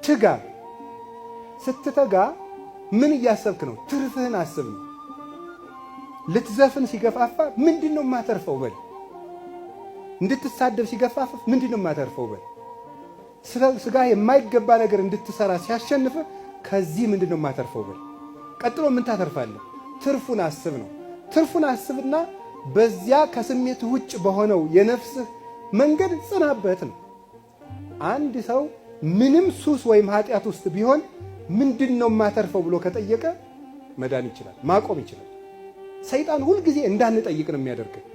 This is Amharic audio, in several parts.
ትጋ። ስትተጋ ምን እያሰብክ ነው? ትርፍህን አስብ ነው። ልትዘፍን ሲገፋፋ ምንድነው የማተርፈው በል። እንድትሳደብ ሲገፋፋ ምንድነው የማተርፈው በል። ስጋ የማይገባ ነገር እንድትሰራ ሲያሸንፍ ከዚህ ምንድነው የማተርፈው በል። ቀጥሎ ምን ታተርፋለህ? ትርፉን አስብ ነው። ትርፉን አስብና በዚያ ከስሜት ውጭ በሆነው የነፍስህ መንገድ ጽናበት ነው። አንድ ሰው ምንም ሱስ ወይም ኃጢአት ውስጥ ቢሆን ምንድነው የማተርፈው ብሎ ከጠየቀ መዳን ይችላል፣ ማቆም ይችላል። ሰይጣን ሁልጊዜ እንዳንጠይቅ ነው የሚያደርገን።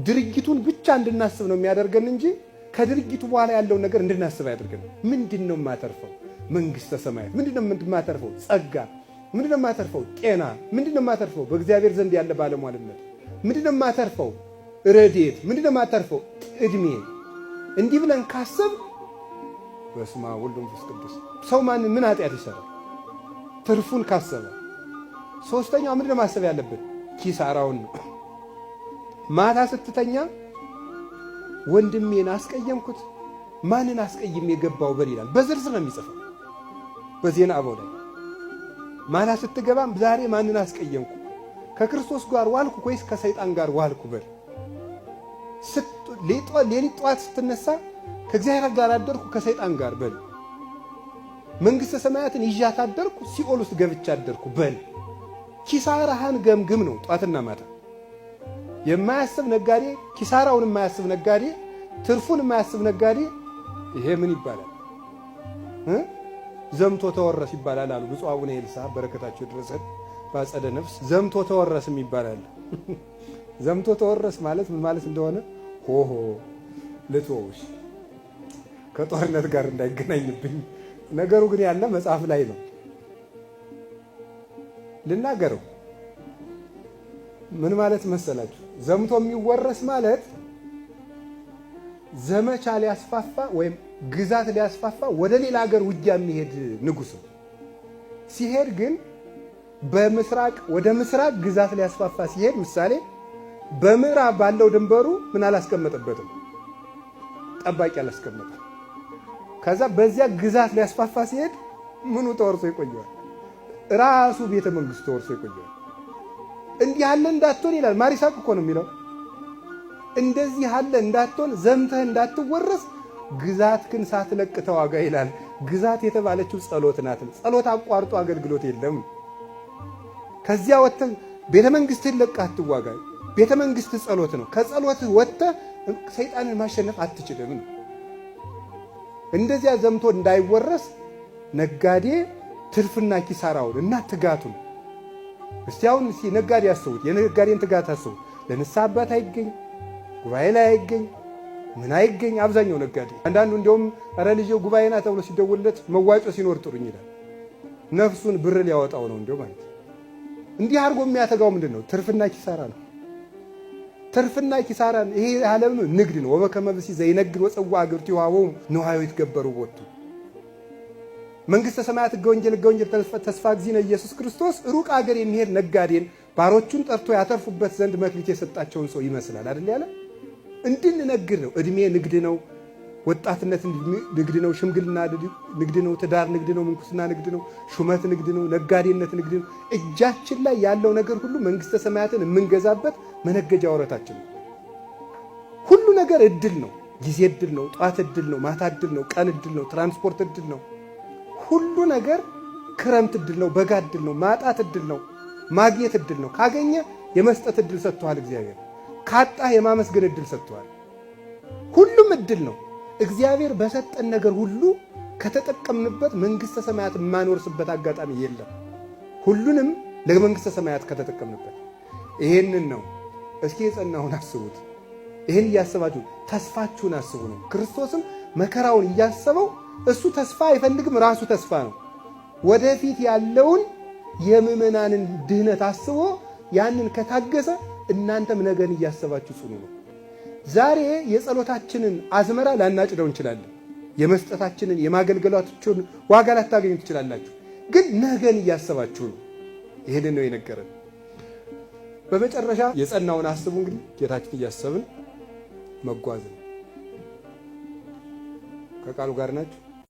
ድርጊቱን ብቻ እንድናስብ ነው የሚያደርገን እንጂ ከድርጊቱ በኋላ ያለውን ነገር እንድናስብ ያደርገን። ምንድነው የማተርፈው? መንግስተ ሰማያት። ምንድነው የማተርፈው? ጸጋ። ምንድነው የማተርፈው? ጤና። ምንድነው የማተርፈው? በእግዚአብሔር ዘንድ ያለ ባለሟልነት። ምንድነው የማተርፈው? ረድኤት። ምንድነው የማተርፈው? እድሜ። እንዲህ ብለን ካሰብ በስመ አብ ወወልድ ወመንፈስ ቅዱስ። ሰው ምን ኃጢአት ይሰራል? ትርፉን ካሰበ። ሶስተኛው ምንድነው ማሰብ ያለብን? ኪሳራውን ነው። ማታ ስትተኛ ወንድሜን አስቀየምኩት፣ ማንን አስቀይም የገባው በል ይላል። በዝርዝር ነው የሚጽፈው በዜና አበው ላይ። ማታ ስትገባም ዛሬ ማንን አስቀየምኩ? ከክርስቶስ ጋር ዋልኩ ወይስ ከሰይጣን ጋር ዋልኩ በል። ሌሊት ጠዋት ስትነሳ ከእግዚአብሔር ጋር አደርኩ ከሰይጣን ጋር በል። መንግሥተ ሰማያትን ይዣት አደርኩ ሲኦል ውስጥ ገብቻ አደርኩ በል። ኪሳራህን ገምግም ነው ጧትና ማታ። የማያስብ ነጋዴ፣ ኪሳራውን የማያስብ ነጋዴ፣ ትርፉን የማያስብ ነጋዴ ይሄ ምን ይባላል? ዘምቶ ተወረስ ይባላል አሉ ብፁዕ አቡነ ኤልሳ በረከታቸው ይድረሰን በአጸደ ነፍስ። ዘምቶ ተወረስም ይባላል። ዘምቶ ተወረስ ማለት ምን ማለት እንደሆነ ሆሆ ልትወውሽ ከጦርነት ጋር እንዳይገናኝብኝ። ነገሩ ግን ያለ መጽሐፍ ላይ ነው። ልናገረው ምን ማለት መሰላችሁ? ዘምቶ የሚወረስ ማለት ዘመቻ ሊያስፋፋ ወይም ግዛት ሊያስፋፋ ወደ ሌላ ሀገር ውጊያ የሚሄድ ንጉሥ ነው። ሲሄድ ግን በምስራቅ ወደ ምስራቅ ግዛት ሊያስፋፋ ሲሄድ ምሳሌ በምዕራብ ባለው ድንበሩ ምን አላስቀመጠበትም? ጠባቂ አላስቀመጠም። ከዛ በዚያ ግዛት ሊያስፋፋ ሲሄድ ምኑ ተወርሶ ይቆየዋል? ራሱ ቤተ መንግስቱ ተወርሶ ይቆየዋል። እንዲህ ያለ እንዳትሆን ይላል። ማሪሳቅ እኮ ነው የሚለው። እንደዚህ ያለ እንዳትሆን ዘምተህ እንዳትወረስ ግዛትህን ሳትለቅ ተዋጋ ይላል። ግዛት የተባለችው ጸሎት ናት። ጸሎት አቋርጦ አገልግሎት የለም። ከዚያ ወጥተህ ቤተ መንግስትህን ለቀህ አትዋጋ። ቤተ መንግስት ጸሎት ነው። ከጸሎትህ ወጥተህ ሰይጣንን ማሸነፍ አትችልም። እንደዚያ ዘምቶ እንዳይወረስ ነጋዴ ትርፍና ኪሳራውን እና ትጋቱን እስቲ አሁን ነጋዴ ያስቡት። የነጋዴን ትጋት አስቡት። ለንስሐ አባት አይገኝ፣ ጉባኤ ላይ አይገኝ፣ ምን አይገኝ። አብዛኛው ነጋዴ አንዳንዱ እንዲያውም ኧረ ልጄ ጉባኤና ተብሎ ሲደውልለት መዋጮ ሲኖር ጥሩኝ ይላል። ነፍሱን ብር ሊያወጣው ነው እንዲያው ማለት። እንዲህ አድርጎ የሚያተጋው ምንድን ነው? ትርፍና ኪሳራ ነው። ትርፍና ኪሳራ ይሄ ዓለም ንግድ ነው። ወበከመ ብእሲ ዘይነግድ ወፀዋ አግብርቲሆሙ ንዋዮ ይትገበሩ ቦቱ። መንግሥተ ሰማያት ሕገ ወንጌል ተስፋ እግዚእነ ኢየሱስ ክርስቶስ ሩቅ አገር የሚሄድ ነጋዴን ባሮቹን ጠርቶ ያተርፉበት ዘንድ መክሊት የሰጣቸውን ሰው ይመስላል አይደል ያለ። እንድንነግድ ነው። ዕድሜ ንግድ ነው። ወጣትነት ንግድ ነው። ሽምግልና ንግድ ነው። ትዳር ንግድ ነው። ምንኩስና ንግድ ነው። ሹመት ንግድ ነው። ነጋዴነት ንግድ ነው። እጃችን ላይ ያለው ነገር ሁሉ መንግሥተ ሰማያትን የምንገዛበት መነገጃ ወረታችን ነው። ሁሉ ነገር እድል ነው። ጊዜ እድል ነው። ጧት እድል ነው። ማታ እድል ነው። ቀን እድል ነው። ትራንስፖርት እድል ነው። ሁሉ ነገር ክረምት እድል ነው። በጋ እድል ነው። ማጣት እድል ነው። ማግኘት እድል ነው። ካገኘ የመስጠት እድል ሰጥቷል እግዚአብሔር። ካጣህ የማመስገን እድል ሰጥቷል። ሁሉም እድል ነው። እግዚአብሔር በሰጠን ነገር ሁሉ ከተጠቀምንበት መንግሥተ ሰማያት የማንወርስበት አጋጣሚ የለም። ሁሉንም ለመንግሥተ ሰማያት ከተጠቀምንበት ይሄንን ነው። እስኪ የጸናውን አስቡት። ይሄን እያሰባችሁ ተስፋችሁን አስቡ ነው። ክርስቶስም መከራውን እያሰበው እሱ ተስፋ አይፈልግም፣ ራሱ ተስፋ ነው። ወደፊት ያለውን የምዕመናንን ድህነት አስቦ ያንን ከታገሰ እናንተም ነገን እያሰባችሁ ጽኑ ነው። ዛሬ የጸሎታችንን አዝመራ ላናጭደው እንችላለን። የመስጠታችንን የማገልገላችሁን ዋጋ ላታገኙ ትችላላችሁ። ግን ነገን እያሰባችሁ ነው። ይሄንን ነው የነገረን። በመጨረሻ የጸናውን አስቡ። እንግዲህ ጌታችን እያሰብን መጓዝ ነው። ከቃሉ ጋር ናችሁ።